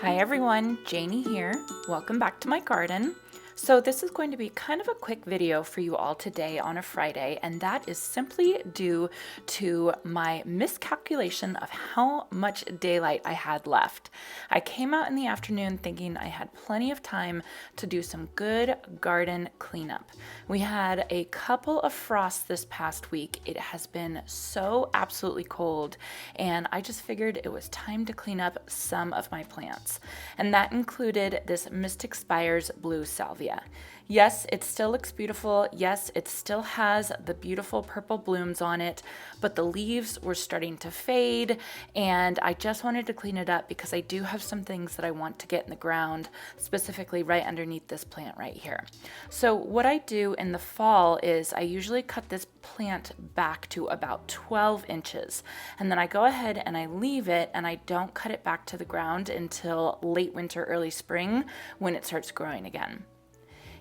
Hi everyone, Janie here. Welcome back to my garden. So this is going to be kind of a quick video for you all today on a Friday, and that is simply due to my miscalculation of how much daylight I had left. I came out in the afternoon thinking I had plenty of time to do some good garden cleanup. We had a couple of frosts this past week. It has been so absolutely cold, and I just figured it was time to clean up some of my plants. And that included this Mystic Spire's blue salvia. Yes, it still looks beautiful. Yes, it still has the beautiful purple blooms on it, but the leaves were starting to fade, and I just wanted to clean it up because I do have some things that I want to get in the ground, specifically right underneath this plant right here. So what I do in the fall is I usually cut this plant back to about 12 inches, and then I go ahead and I leave it, and I don't cut it back to the ground until late winter, early spring, when it starts growing again.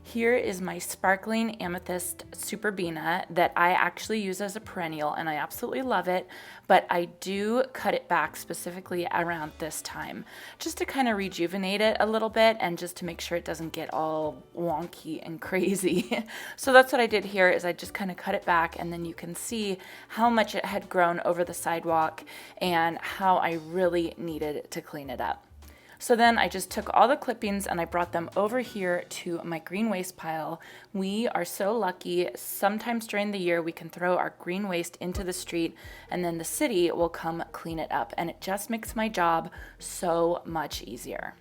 Here is my sparkling amethyst superbena that I actually use as a perennial, and I absolutely love it, but I do cut it back specifically around this time just to kind of rejuvenate it a little bit and just to make sure it doesn't get all wonky and crazy. So that's what I did here, is I just kind of cut it back, and then you can see how much it had grown over the sidewalk and how I really needed to clean it up. So then I just took all the clippings and I brought them over here to my green waste pile. We are so lucky. Sometimes during the year we can throw our green waste into the street, and then the city will come clean it up, and it just makes my job so much easier.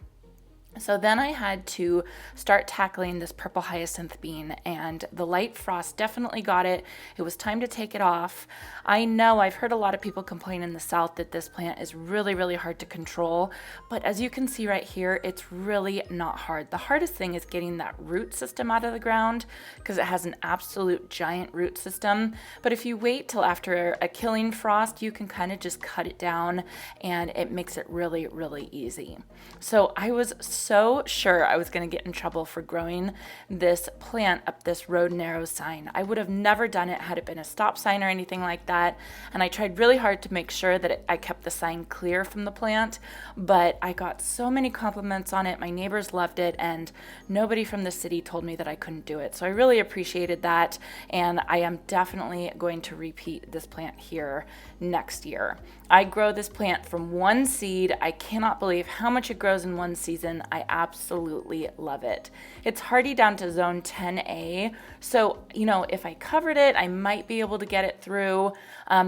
So then I had to start tackling this purple hyacinth bean, and the light frost definitely got it. It was time to take it off. I know I've heard a lot of people complain in the South that this plant is really, really hard to control, but as you can see right here, it's really not hard. The hardest thing is getting that root system out of the ground because it has an absolute giant root system. But if you wait till after a killing frost, you can kind of just cut it down, and it makes it really, really easy. So I was so sure I was going to get in trouble for growing this plant up this road narrow sign. I would have never done it had it been a stop sign or anything like that. And I tried really hard to make sure that I kept the sign clear from the plant, but I got so many compliments on it. My neighbors loved it, and nobody from the city told me that I couldn't do it. So I really appreciated that, and I am definitely going to repeat this plant here next year. I grow this plant from one seed. I cannot believe how much it grows in one season. I absolutely love it. It's hardy down to zone 10A. So, if I covered it, I might be able to get it through.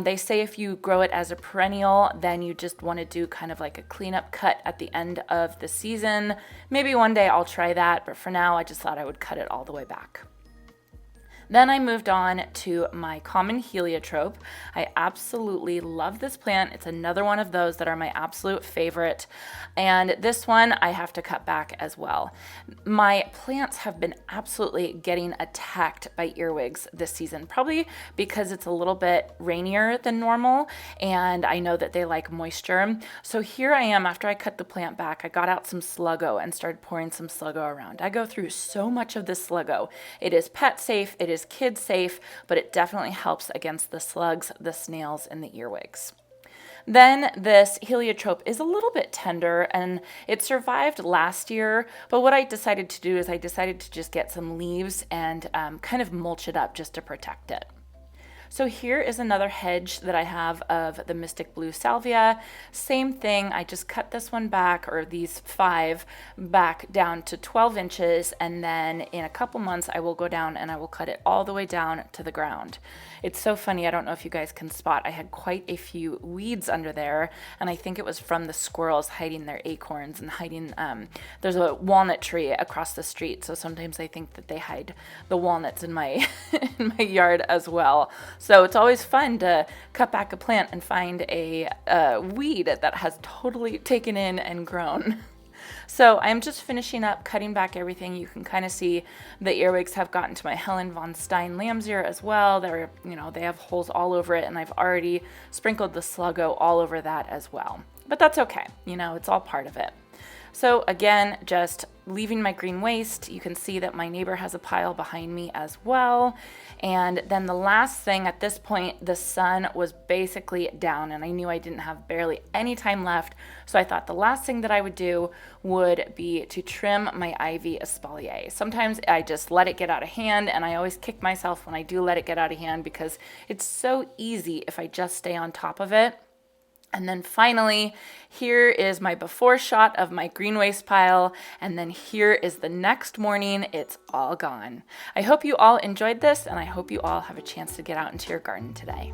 They say if you grow it as a perennial, then you just want to do kind of like a cleanup cut at the end of the season. Maybe one day I'll try that, but for now, I just thought I would cut it all the way back. Then I moved on to my common heliotrope. I absolutely love this plant. It's another one of those that are my absolute favorite. And this one I have to cut back as well. My plants have been absolutely getting attacked by earwigs this season, probably because it's a little bit rainier than normal, and I know that they like moisture. So here I am, after I cut the plant back, I got out some Sluggo and started pouring some Sluggo around. I go through so much of this Sluggo. It is pet safe, it is kid safe, but it definitely helps against the slugs, the snails, and the earwigs. Then this heliotrope is a little bit tender, and it survived last year, but what I decided to do is I decided to just get some leaves and kind of mulch it up just to protect it. So here is another hedge that I have of the Mystic Blue Salvia. Same thing, I just cut this one back, or these 5 back down to 12 inches, and then in a couple months I will go down and I will cut it all the way down to the ground. It's so funny, I don't know if you guys can spot, I had quite a few weeds under there, and I think it was from the squirrels hiding their acorns and hiding, there's a walnut tree across the street, so sometimes I think that they hide the walnuts in my, in my yard as well. So it's always fun to cut back a plant and find a weed that has totally taken in and grown. So I'm just finishing up cutting back everything. You can kind of see the earwigs have gotten to my Helen von Stein lamb's ear as well. They're, they have holes all over it, and I've already sprinkled the Sluggo all over that as well. But that's okay. It's all part of it. So again, just leaving my green waste. You can see that my neighbor has a pile behind me as well. And then the last thing, at this point, the sun was basically down and I knew I didn't have barely any time left. So I thought the last thing that I would do would be to trim my ivy espalier. Sometimes I just let it get out of hand, and I always kick myself when I do let it get out of hand because it's so easy if I just stay on top of it. And then finally, here is my before shot of my green waste pile. And then here is the next morning. It's all gone. I hope you all enjoyed this, and I hope you all have a chance to get out into your garden today.